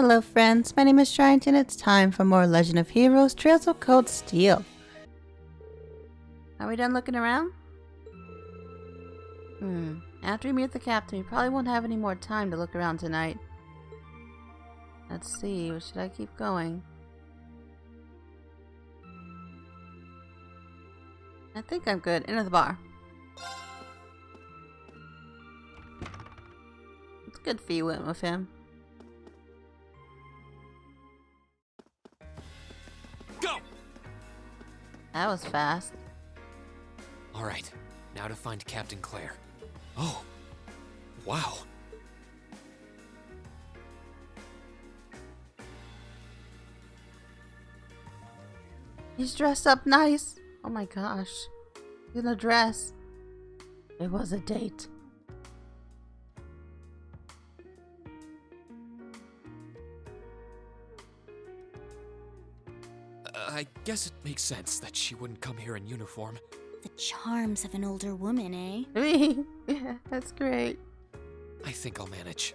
Hello friends, my name is Sharrington. It's time for more Legend of Heroes Trails of Cold Steel. Are we done looking around? After we meet the captain, we probably won't have any more time to look around tonight. Let's see, or should I keep going? I think I'm good. Enter the bar. It's good for you went with him. Go! That was fast. Alright, now to find Captain Claire. Oh, wow. He's dressed up nice. Oh my gosh. He's in a dress. It was a date. I guess it makes sense that she wouldn't come here in uniform. The charms of an older woman, eh? Yeah, that's great. I think I'll manage.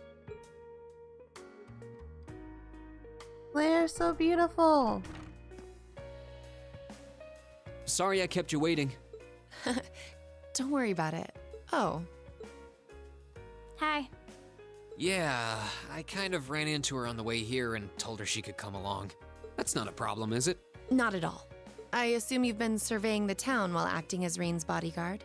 Claire's so beautiful. Sorry I kept you waiting. Don't worry about it. Oh. Hi. Yeah, I kind of ran into her on the way here and told her she could come along. That's not a problem, is it? Not at all. I assume you've been surveying the town while acting as Rean's bodyguard.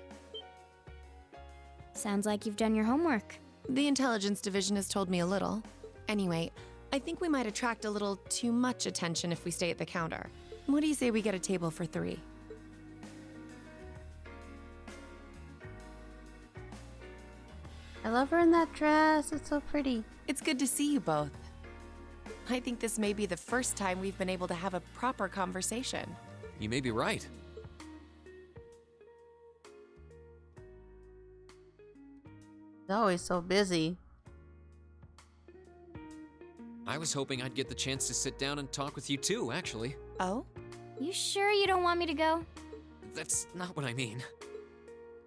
Sounds like you've done your homework. The intelligence division has told me a little. Anyway, I think we might attract a little too much attention if we stay at the counter. What do you say we get a table for 3? I love her in that dress. It's so pretty. It's good to see you both. I think this may be the first time we've been able to have a proper conversation. You may be right. He's always so busy. I was hoping I'd get the chance to sit down and talk with you too, actually. Oh? You sure you don't want me to go? That's not what I mean.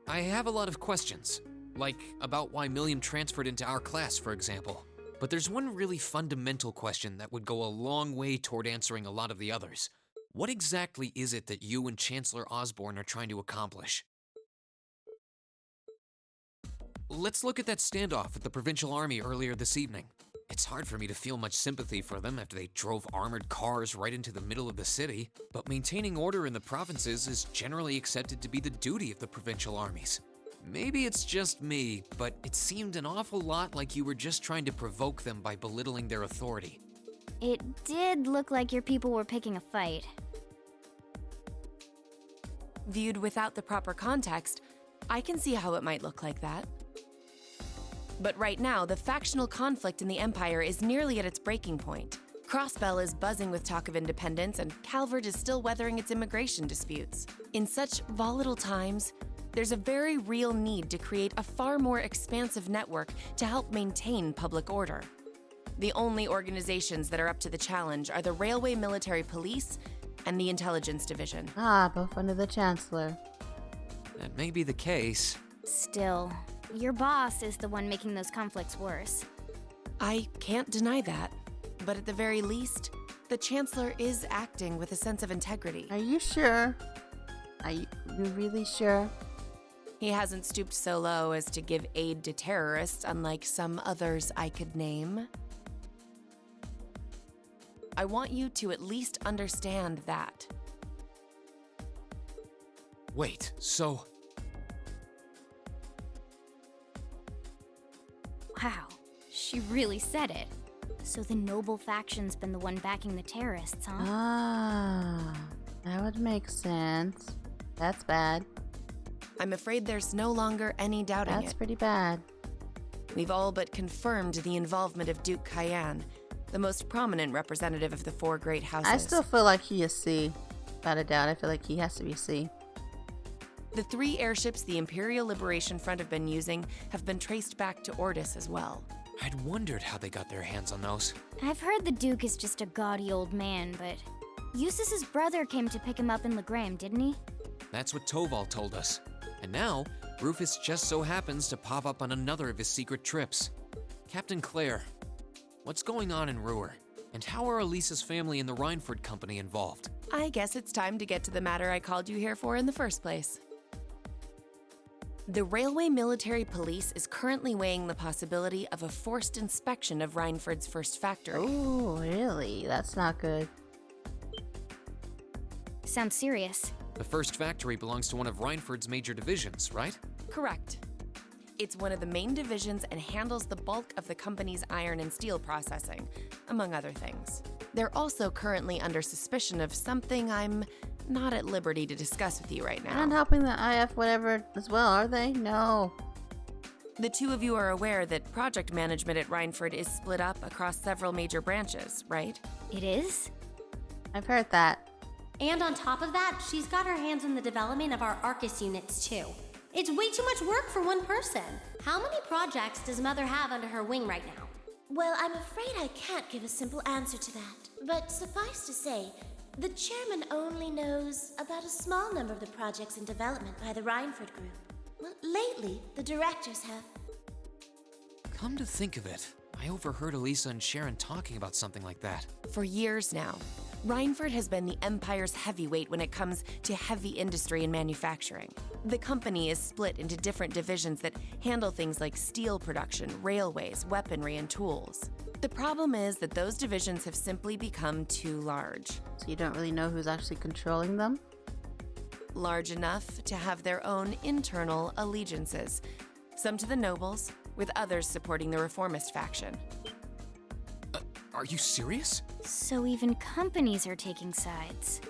I have a lot of questions, like about why Milliam transferred into our class, for example. But there's one really fundamental question that would go a long way toward answering a lot of the others. What exactly is it that you and Chancellor Osborne are trying to accomplish? Let's look at that standoff with the Provincial Army earlier this evening. It's hard for me to feel much sympathy for them after they drove armored cars right into the middle of the city, but maintaining order in the provinces is generally accepted to be the duty of the provincial armies. Maybe it's just me, but it seemed an awful lot like you were just trying to provoke them by belittling their authority. It did look like your people were picking a fight. Viewed without the proper context, I can see how it might look like that. But right now, the factional conflict in the Empire is nearly at its breaking point. Crossbell is buzzing with talk of independence, and Calvert is still weathering its immigration disputes. In such volatile times, there's a very real need to create a far more expansive network to help maintain public order. The only organizations that are up to the challenge are the Railway Military Police and the Intelligence Division. Both under the Chancellor. That may be the case. Still, your boss is the one making those conflicts worse. I can't deny that, but at the very least, the Chancellor is acting with a sense of integrity. Are you sure? Are you really sure? He hasn't stooped so low as to give aid to terrorists, unlike some others I could name. I want you to at least understand that. Wait, so... Wow, she really said it. So the noble faction's been the one backing the terrorists, huh? That would make sense. That's bad. I'm afraid there's no longer any doubting That's it. pretty bad. We've all but confirmed the involvement of Duke Cayenne, the most prominent representative of the 4 great houses. I still feel like he is C. Without a doubt, I feel like he has to be C. The 3 airships the Imperial Liberation Front have been using have been traced back to Ordis as well. I'd wondered how they got their hands on those. I've heard the Duke is just a gaudy old man, but Eustace's brother came to pick him up in Legram, didn't he? That's what Toval told us. And now, Rufus just so happens to pop up on another of his secret trips. Captain Claire, What's going on in Ruhr? And how are Alisa's family and the Reinford Company involved? I guess it's time to get to the matter I called you here for in the first place. The Railway Military Police is currently weighing the possibility of a forced inspection of Reinford's first factory. Oh, really? That's not good. Sounds serious. The first factory belongs to one of Reinford's major divisions, right? Correct. It's one of the main divisions and handles the bulk of the company's iron and steel processing, among other things. They're also currently under suspicion of something I'm not at liberty to discuss with you right now. They're not helping the IF whatever as well, are they? No. The two of you are aware that project management at Reinford is split up across several major branches, right? It is? I've heard that. And on top of that, she's got her hands in the development of our Arcus units too. It's way too much work for one person. How many projects does Mother have under her wing right now? Well, I'm afraid I can't give a simple answer to that. But suffice to say, the chairman only knows about a small number of the projects in development by the Reinford Group. Well, lately, the directors have. Come to think of it, I overheard Alisa and Sharon talking about something like that. For years now, Reinford has been the Empire's heavyweight when it comes to heavy industry and manufacturing. The company is split into different divisions that handle things like steel production, railways, weaponry, and tools. The problem is that those divisions have simply become too large. So you don't really know who's actually controlling them? Large enough to have their own internal allegiances, some to the nobles, with others supporting the reformist faction. Are you serious? So even companies are taking sides.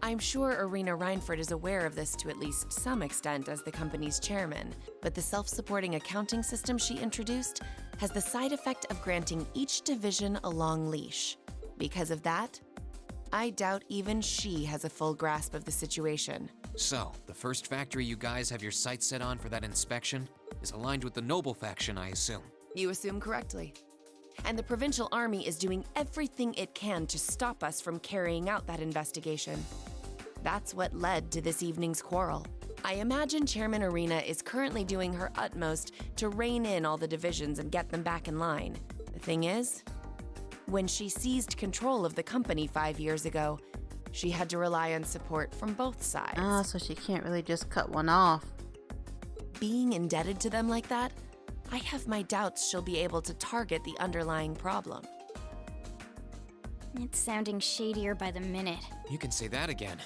I'm sure Irina Reinford is aware of this to at least some extent as the company's chairman, but the self-supporting accounting system she introduced has the side effect of granting each division a long leash. Because of that, I doubt even she has a full grasp of the situation. So, the first factory you guys have your sights set on for that inspection is aligned with the noble faction, I assume. You assume correctly. And the provincial army is doing everything it can to stop us from carrying out that investigation. That's what led to this evening's quarrel. I imagine Chairman Irina is currently doing her utmost to rein in all the divisions and get them back in line. The thing is, when she seized control of the company 5 years ago, she had to rely on support from both sides. Ah, so she can't really just cut one off. Being indebted to them like that, I have my doubts she'll be able to target the underlying problem. It's sounding shadier by the minute. You can say that again.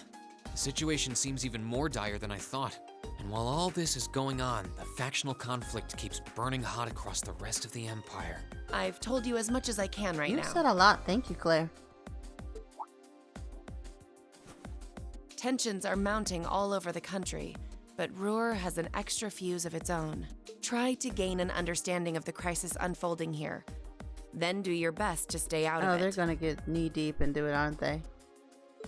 The situation seems even more dire than I thought. And while all this is going on, the factional conflict keeps burning hot across the rest of the Empire. I've told you as much as I can right You now. said a lot. Thank you, Claire. Tensions are mounting all over the country, but Ruhr has an extra fuse of its own. Try to gain an understanding of the crisis unfolding here. Then do your best to stay out of Oh, it. they're gonna get knee-deep into it, aren't they?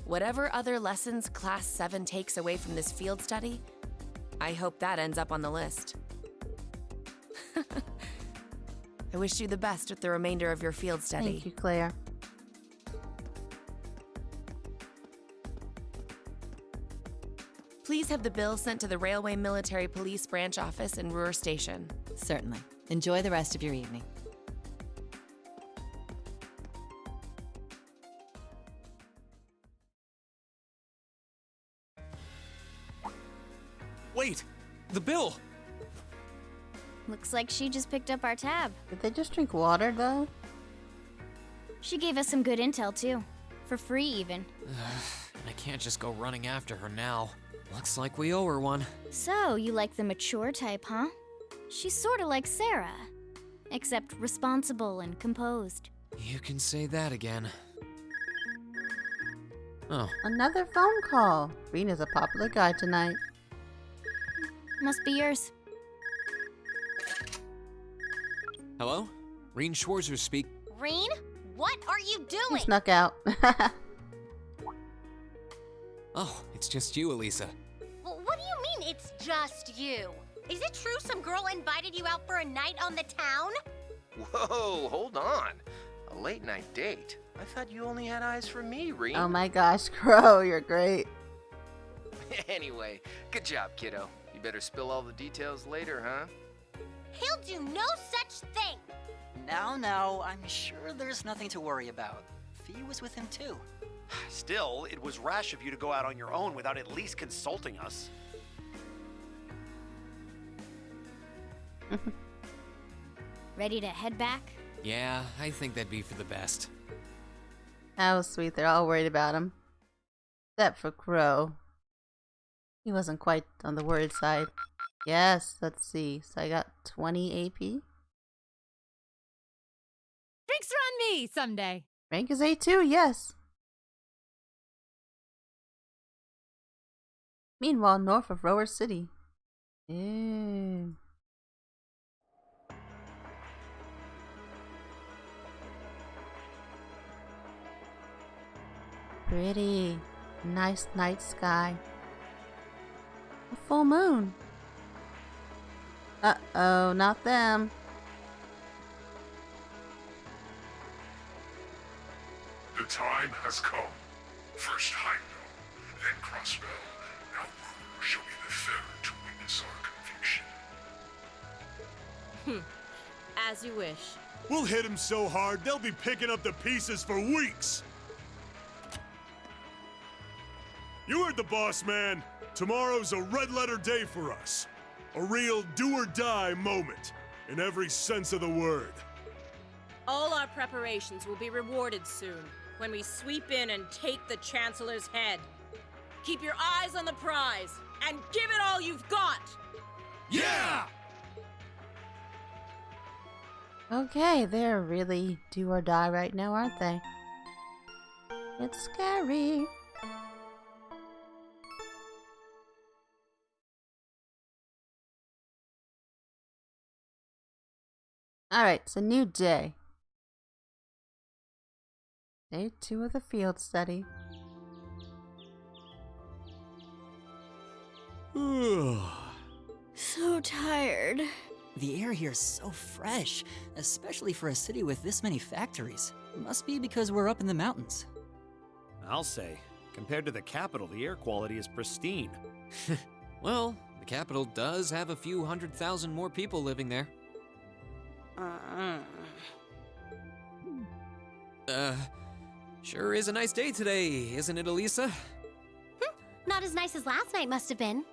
Whatever other lessons Class 7 takes away from this field study, I hope that ends up on the list. I wish you the best with the remainder of your field study. Thank you, Claire. Please have the bill sent to the Railway Military Police Branch Office in Ruhr Station. Certainly. Enjoy the rest of your evening. Wait! The bill! Looks like she just picked up our tab. Did they just drink water, though? She gave us some good intel, too. For free, even. I can't just go running after her now. Looks like we owe her one. So, you like the mature type, huh? She's sorta like Sarah. Except responsible and composed. You can say that again. Oh, Another phone call. Rean is a popular guy tonight. Must be yours. hello? Rean Schwarzer speak. Rean, what are you He doing? snuck out. Oh, it's just you, Alisa. Well, what do you mean it's just you? Is it true some girl invited you out for a night on the town? Whoa, hold on. A late night date? I thought you only had eyes for me, Rean. Oh my gosh, Crow, you're great. Anyway, good job, kiddo. You better spill all the details later, huh? He'll do no such thing. Now, I'm sure there's nothing to worry about. Fee was with him too. Still, it was rash of you to go out on your own without at least consulting us. Ready to head back? Yeah, I think that'd be for the best. That was sweet. They're all worried about him. Except for Crow. He wasn't quite on the worried side. Yes, let's see. So I got 20 AP. Drinks are on me someday. Rank is A2, yes. Meanwhile, north of Rower City. Ew. Pretty. Nice night sky. A full moon. Uh-oh, not them. The time has come. First Heimdall, then Crossbell. Now Ruler shall be the third to witness our conviction. As you wish. We'll hit him so hard, they'll be picking up the pieces for weeks. You heard the boss, man. Tomorrow's a red-letter day for us. A real do-or-die moment, in every sense of the word. All our preparations will be rewarded soon, when we sweep in and take the Chancellor's head. Keep your eyes on the prize, and give it all you've got! Yeah! Okay, they're really do or die right now, aren't they? It's scary. Alright, it's a new day. Day 2 of the field study. So tired. The air here is so fresh, especially for a city with this many factories. It must be because we're up in the mountains. I'll say, compared to the capital, the air quality is pristine. Well, the capital does have a few 100,000 more people living there. Sure is a nice day today, isn't it, Alisa? Not as nice as last night must have been.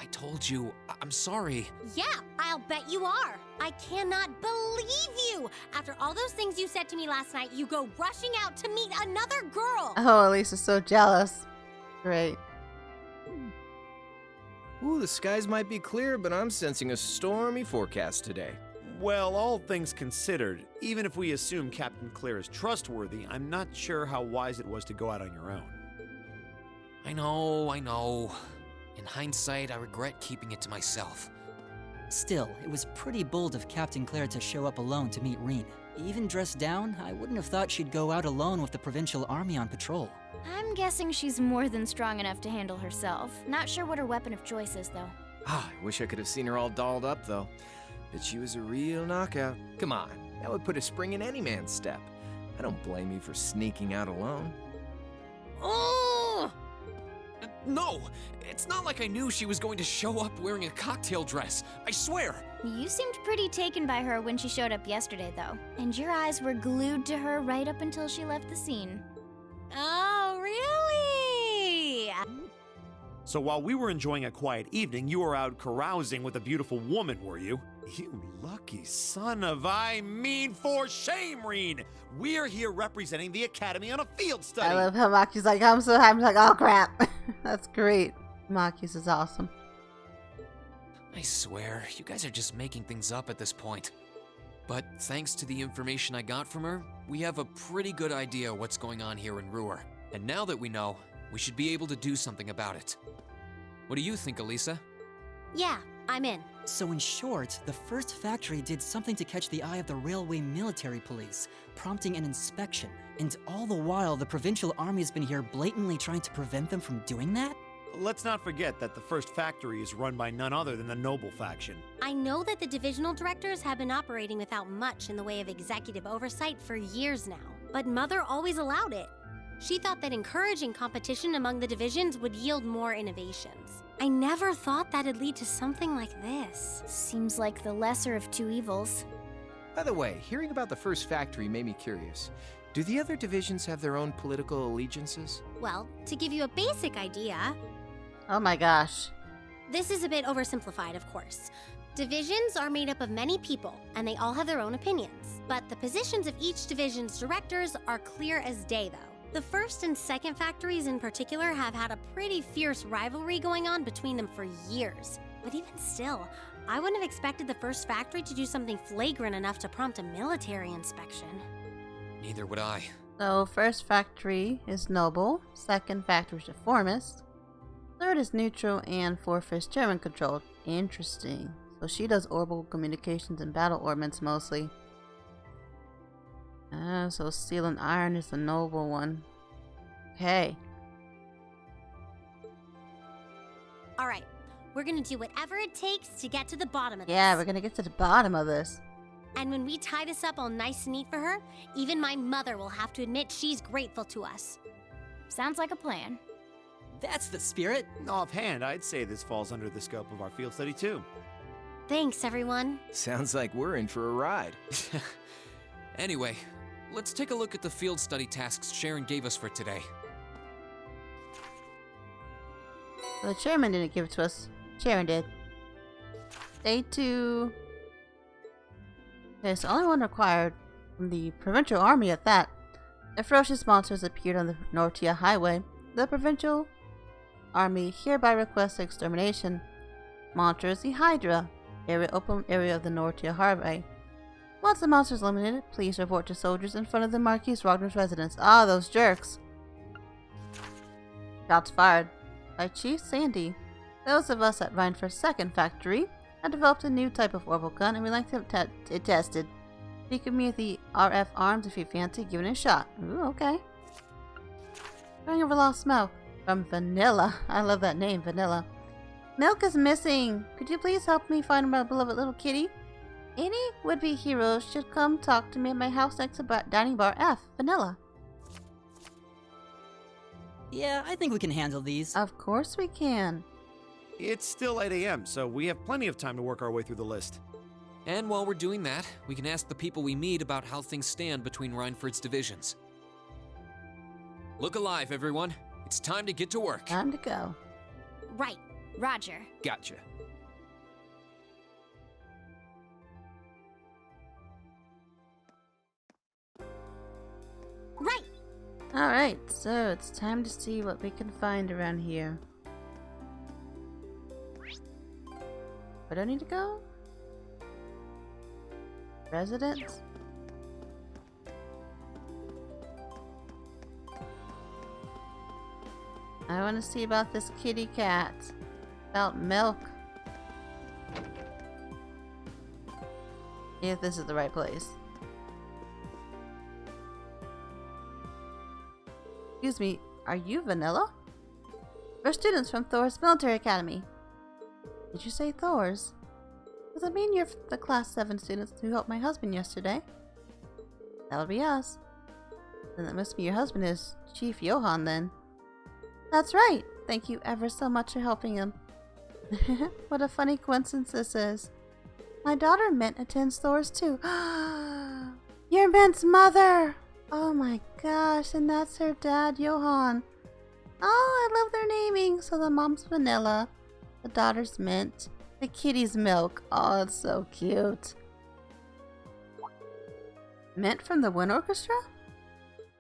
I told you, I'm sorry. Yeah, I'll bet you are. I cannot believe you. After all those things you said to me last night, you go rushing out to meet another girl. Oh, Elisa's so jealous. Great. Ooh, the skies might be clear, but I'm sensing a stormy forecast today. Well, all things considered, even if we assume Captain Claire is trustworthy, I'm not sure how wise it was to go out on your own. I know. In hindsight, I regret keeping it to myself. Still, it was pretty bold of Captain Claire to show up alone to meet Rean. Even dressed down, I wouldn't have thought she'd go out alone with the Provincial Army on patrol. I'm guessing she's more than strong enough to handle herself. Not sure what her weapon of choice is, though. I wish I could have seen her all dolled up, though. But she was a real knockout. Come on, that would put a spring in any man's step. I don't blame you for sneaking out alone. Oh! No! It's not like I knew she was going to show up wearing a cocktail dress. I swear! You seemed pretty taken by her when she showed up yesterday, though. And your eyes were glued to her right up until she left the scene. Oh, really? So while we were enjoying a quiet evening, you were out carousing with a beautiful woman, were you? You lucky son of for shame, Rean! We're here representing the Academy on a field study! I love how Maki's like, I'm so happy. He's like, oh crap. That's great. Maki's is awesome. I swear, you guys are just making things up at this point. But thanks to the information I got from her, we have a pretty good idea what's going on here in Ruhr. And now that we know, we should be able to do something about it. What do you think, Alisa? Yeah, I'm in. So in short, the first factory did something to catch the eye of the railway military police, prompting an inspection. And all the while, the Provincial Army has been here blatantly trying to prevent them from doing that? Let's not forget that the first factory is run by none other than the Noble faction. I know that the divisional directors have been operating without much in the way of executive oversight for years now, but Mother always allowed it. She thought that encouraging competition among the divisions would yield more innovations. I never thought that'd lead to something like this. Seems like the lesser of two evils. By the way, hearing about the first factory made me curious. Do the other divisions have their own political allegiances? Well, to give you a basic idea, Oh my gosh. this is a bit oversimplified, of course. Divisions are made up of many people, and they all have their own opinions. But the positions of each division's directors are clear as day, though. The first and second factories in particular have had a pretty fierce rivalry going on between them for years. But even still, I wouldn't have expected the first factory to do something flagrant enough to prompt a military inspection. Neither would I. So, first factory is noble, second factory is reformist, third is neutral, and fourth is German controlled. Interesting. So she does orbital communications and battle ordnance mostly. So steel and iron is the noble one. Okay. Alright, we're gonna do whatever it takes to get to the bottom of this. Yeah, we're gonna get to the bottom of this. And when we tie this up all nice and neat for her, even my mother will have to admit she's grateful to us. Sounds like a plan. That's the spirit. Offhand, I'd say this falls under the scope of our field study too. Thanks, everyone. Sounds like we're in for a ride. Anyway, let's take a look at the field study tasks Sharon gave us for today. Well, the chairman didn't give it to us. Sharon did. Day 2. Okay, so only one required from the provincial army at that. The ferocious monsters appeared on the Nortia Highway. The provincial army hereby requests extermination. Monsters the Hydra. Open area of the Nortia Highway. Once the monster is eliminated, please report to soldiers in front of the Marquis Wagner's residence. Ah, those jerks. Shots fired by Chief Sandy. Those of us at Rhineford's second factory have developed a new type of orbital gun and we'd like to have it tested. You can meet the RF arms if you fancy giving it a shot. Ooh, okay. Bring over lost milk from Vanilla. I love that name, Vanilla. Milk is missing. Could you please help me find my beloved little kitty? Any would-be heroes should come talk to me at my house next to Dining Bar F. Vanilla. Yeah, I think we can handle these. Of course we can. It's still 8 a.m., so we have plenty of time to work our way through the list. And while we're doing that, we can ask the people we meet about how things stand between Rhineford's divisions. Look alive, everyone. It's time to get to work. Time to go. Right. Roger. Gotcha. Right. Alright, so it's time to see what we can find around here. Where do I need to go? Residence? I want to see about this kitty cat. About milk. If this is the right place. Excuse me, are you Vanilla? We're students from Thor's Military Academy. Did you say Thor's? Does it mean you're the Class 7 students who helped my husband yesterday? That would be us. Then that must be your husband is Chief Johann then. That's right! Thank you ever so much for helping him. What a funny coincidence this is. My daughter Mint attends Thor's too. You're Mint's mother! Oh my gosh, and that's her dad, Johann. Oh, I love their naming. So the mom's Vanilla, the daughter's Mint, the kitty's Milk. Oh, it's so cute. Mint from the Wind Orchestra?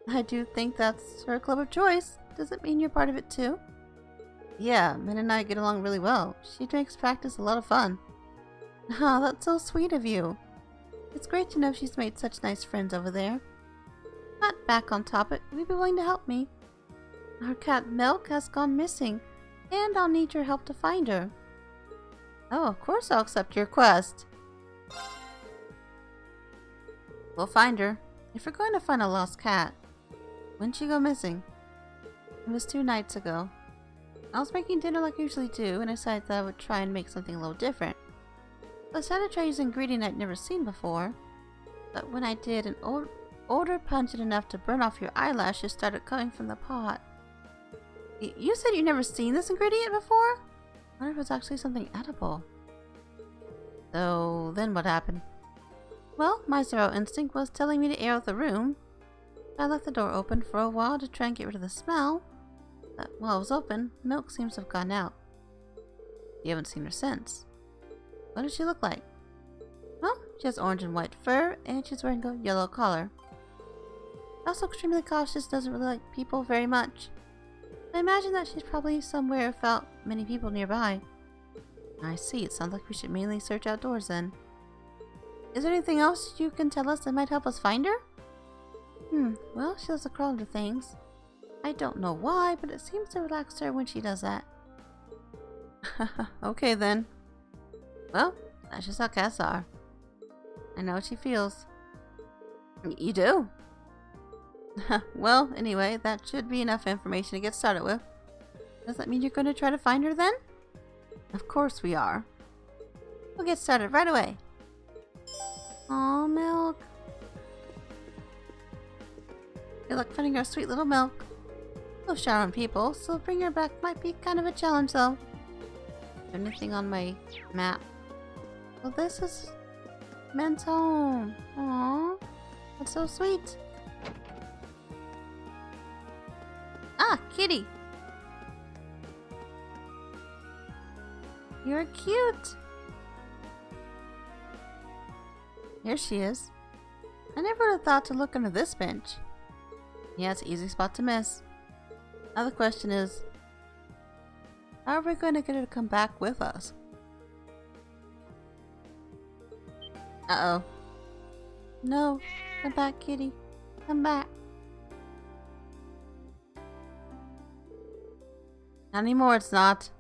I do think that's her club of choice. Does it mean you're part of it too? Yeah, Mint and I get along really well. She makes practice a lot of fun. Oh, that's so sweet of you. It's great to know she's made such nice friends over there. But back on topic, would you be willing to help me? Our cat Milk has gone missing, and I'll need your help to find her. Oh, of course I'll accept your quest. We'll find her. If we're going to find a lost cat, when did she go missing? It was 2 nights ago. I was making dinner like I usually do, and I decided that I would try and make something a little different. I decided to try using an ingredient I'd never seen before, but when I did, an odor pungent enough to burn off your eyelashes started coming from the pot. You said you'd never seen this ingredient before? I wonder if it's actually something edible. So, then what happened? Well, my zero instinct was telling me to air out the room. I left the door open for a while to try and get rid of the smell. But while it was open, milk seems to have gone out. You haven't seen her since. What does she look like? Well, she has orange and white fur, and she's wearing a yellow collar. Also extremely cautious, doesn't really like people very much. I imagine that she's probably somewhere without many people nearby. I see, it sounds like we should mainly search outdoors then. Is there anything else you can tell us that might help us find her? Well, she loves to crawl into things. I don't know why, but it seems to relax her when she does that. Okay then. Well, that's just how cats are. I know what she feels. You do? Well, anyway, that should be enough information to get started with. Does that mean you're going to try to find her then? Of course we are. We'll get started right away. Aw, Milk. Good luck finding our sweet little Milk. We'll shower on people, so bring her back might be kind of a challenge though. Anything on my map? Well, this is Men's home. Aww, that's so sweet. Ah, kitty. You're cute. Here she is. I never would have thought to look under this bench. Yeah, it's an easy spot to miss. Now the question is, how are we going to get her to come back with us? Uh-oh. No. Come back, kitty. Come back. Not anymore, it's not.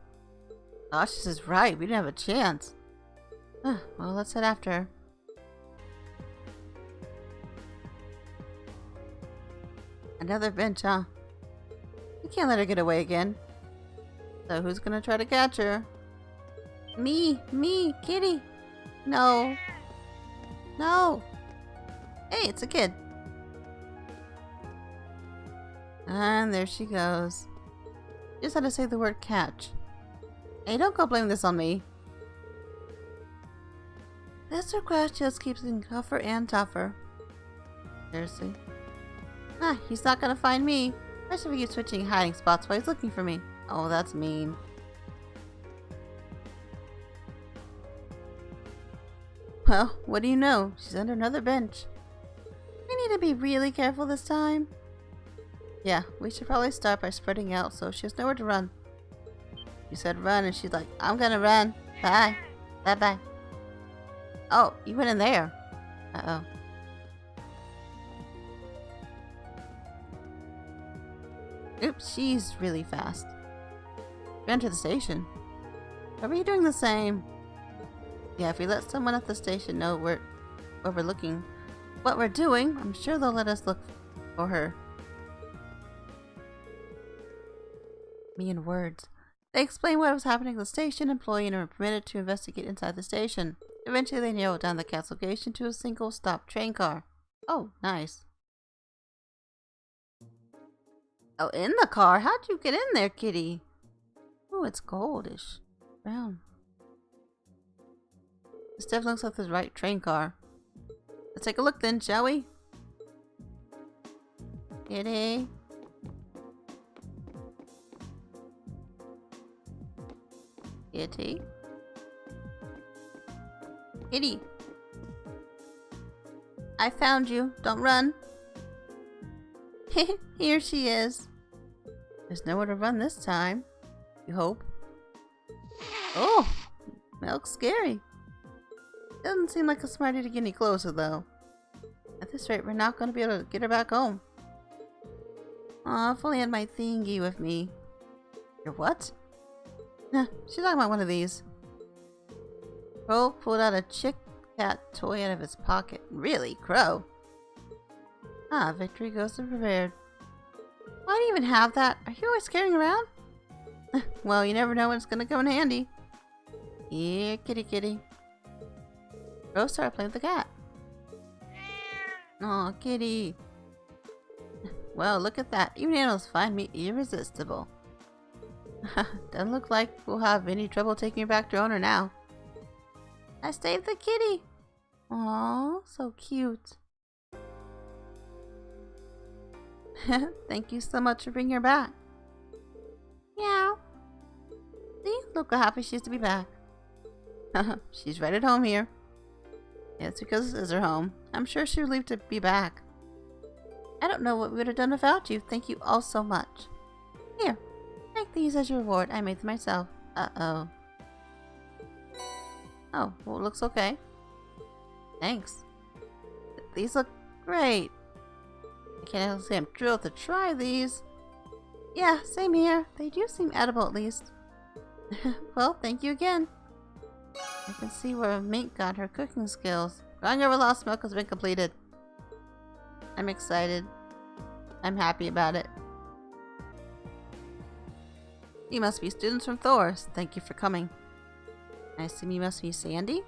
Gosh, this is right. We didn't have a chance. Well, let's head after her. Another bench, huh? We can't let her get away again. So who's gonna try to catch her? Me, kitty. No. No. Hey, it's a kid. And there she goes. Just had to say the word catch. Hey, don't go blame this on me. This request just keeps getting tougher and tougher. Seriously. Ah, he's not gonna find me. Especially if he keeps switching hiding spots while he's looking for me. Oh, that's mean. Well, what do you know? She's under another bench. We need to be really careful this time. Yeah, we should probably start by spreading out so she has nowhere to run. You said run and she's like, I'm gonna run. Bye. Bye-bye. Oh, you went in there. Uh-oh. Oops, she's really fast. We enter the station. Are we doing the same? Yeah, if we let someone at the station know what we're looking, what we're doing, I'm sure they'll let us look for her. Me and words. They explained what was happening at the station, employee, and were permitted to investigate inside the station. Eventually, they narrowed down the cat's location to a single stop train car. Oh, nice. Oh, in the car? How'd you get in there, kitty? Oh, it's goldish. Brown. This definitely looks like the right train car. Let's take a look then, shall we? Kitty. Kitty. Kitty. I found you. Don't run. Here she is. There's nowhere to run this time. You hope. Oh, Milk's scary. Doesn't seem like a smarty to get any closer though. At this rate, we're not going to be able to get her back home. Aw, if only I had my thingy with me. Your what? She's talking about one of these. Crow pulled out a Chick Cat toy out of his pocket. Really, Crow? Ah, victory goes to prepared. Why do you even have that? Are you always carrying around? Well, you never know when it's gonna come in handy. Here, kitty kitty. Crow started playing with the cat. Aw, kitty. Well, look at that. Even animals find me irresistible. Doesn't look like we'll have any trouble taking her back to owner now. I saved the kitty. Aww, so cute. Thank you so much for bringing her back. Meow. See, look how happy she is to be back. She's right at home here. Yeah, it's because this is her home. I'm sure she's relieved to be back. I don't know what we would have done without you. Thank you all so much. Here, take these as your reward. I made them myself. Uh-oh. Oh, well, it looks okay. Thanks. These look great. I can't say I'm thrilled to try these. Yeah, same here. They do seem edible at least. Well, thank you again. I can see where Mink got her cooking skills. Growing over lost milk has been completed. I'm excited. I'm happy about it. You must be students from Thor's. Thank you for coming. I assume you must be Sandy?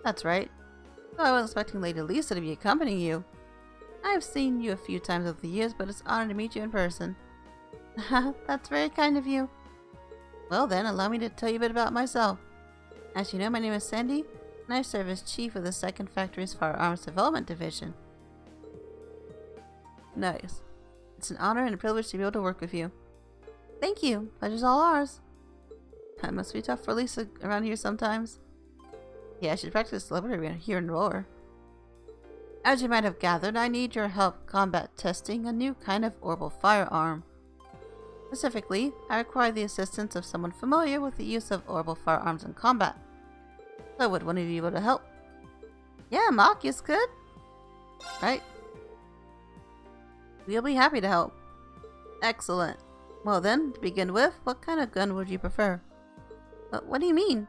That's right. Though I wasn't expecting Lady Alisa to be accompanying you. I've seen you a few times over the years, but it's an honor to meet you in person. That's very kind of you. Well then, allow me to tell you a bit about myself. As you know, my name is Sandy, and I serve as Chief of the 2nd Factory's Firearms Development Division. Nice. It's an honor and a privilege to be able to work with you. Thank you. Pleasure's all ours. That must be tough for Lisa around here sometimes. Yeah, I should practice celebrity here in Roar. As you might have gathered, I need your help combat testing a new kind of orbital firearm. Specifically, I require the assistance of someone familiar with the use of orbital firearms in combat. So would one of you be able to help? Yeah, Marcus could. Right? We'll be happy to help. Excellent. Well then, to begin with, what kind of gun would you prefer? But what do you mean?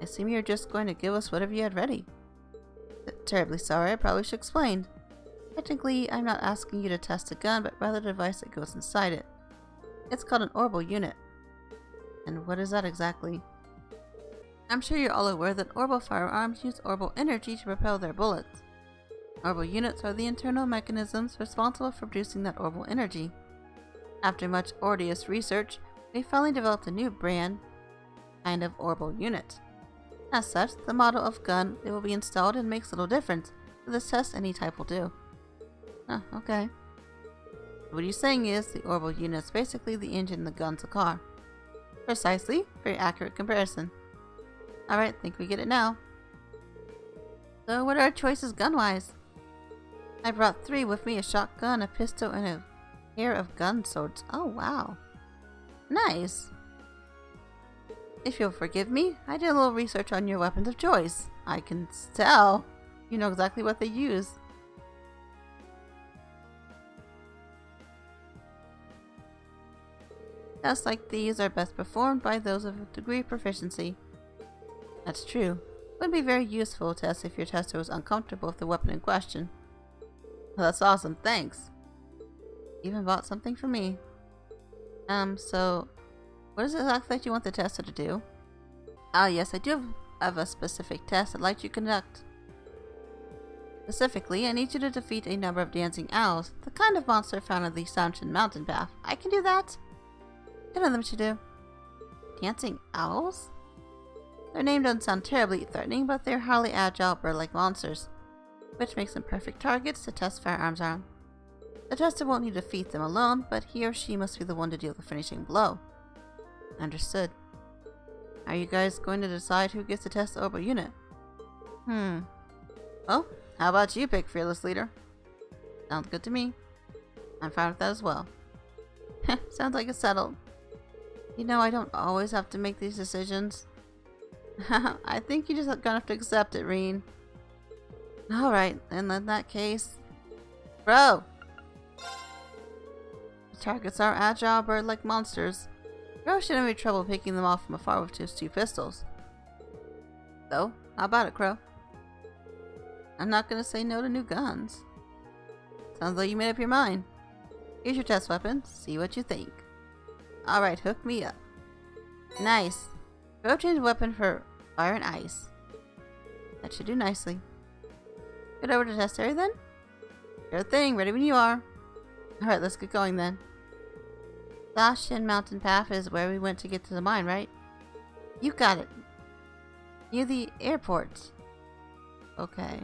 I assume you're just going to give us whatever you had ready. Terribly sorry, I probably should explain. Technically, I'm not asking you to test a gun, but rather the device that goes inside it. It's called an orbital unit. And what is that exactly? I'm sure you're all aware that orbital firearms use orbital energy to propel their bullets. Orbital units are the internal mechanisms responsible for producing that orbital energy. After much arduous research, we finally developed a new kind of orbital unit. As such, the model of gun it will be installed and makes little difference. For this test, any type will do. Oh, okay. What you're saying is the orbital unit is basically the engine the gun's a car. Precisely. Very accurate comparison. Alright, think we get it now. So what are our choices gun-wise? I brought 3 with me, a shotgun, a pistol, and a pair of gun swords. Oh, wow. Nice. If you'll forgive me, I did a little research on your weapons of choice. I can tell you know exactly what they use. Tests like these are best performed by those of a degree of proficiency. That's true. It would be very useful to test if your tester was uncomfortable with the weapon in question. Well, that's awesome, thanks. Even bought something for me. So what is it exactly that you want the tester to do? Ah, yes, I do have a specific test I'd like you to conduct. Specifically, I need you to defeat a number of dancing owls, the kind of monster found on the Sunshine Mountain path. I can do that. 10 of them should do. Dancing owls? Their name doesn't sound terribly threatening, but they're highly agile bird-like monsters, which makes them perfect targets to test firearms on. The tester won't need to defeat them alone, but he or she must be the one to deal the finishing blow. Understood. Are you guys going to decide who gets to test the orbital unit? Well, how about you pick, fearless leader? Sounds good to me. I'm fine with that as well. Sounds like it's settled. You know, I don't always have to make these decisions. I think you just gonna have to accept it, Rean. Alright, then in that case... Bro! The targets are agile bird-like monsters. Bro shouldn't have any trouble picking them off from afar with just 2 pistols. So, how about it, Crow? I'm not gonna say no to new guns. Sounds like you made up your mind. Here's your test weapon. See what you think. Alright, hook me up. Nice. Go change weapon for fire and ice. That should do nicely. Get over to test area then? Sure thing, ready when you are. Alright, let's get going then. Sunshine Mountain Path is where we went to get to the mine, right? You got it. Near the airport. Okay.